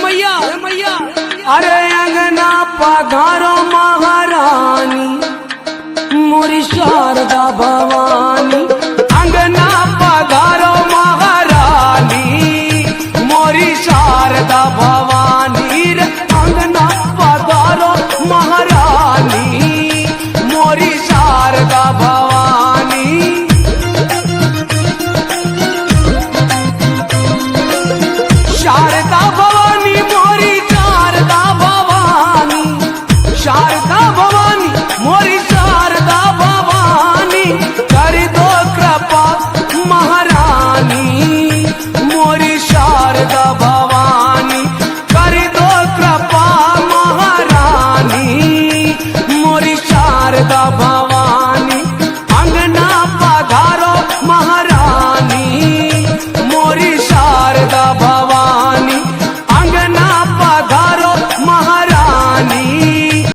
मैया अरे अंगना पधारो महारानी मोरी शारदा भवानी। अंगना पधारो महारानी मोरी शारदा भवानी रे। अंगना पधारो महारानी मोरी शारदा भवानी। शारदा भवानी मोरी शारदा भवानी। शारदा भवानी मोरी शारदा भवानी। कर दो कृपा महारानी मोरी शारदा भवानी। कर दो कृपा महारानी मोरी शारदा भवानी।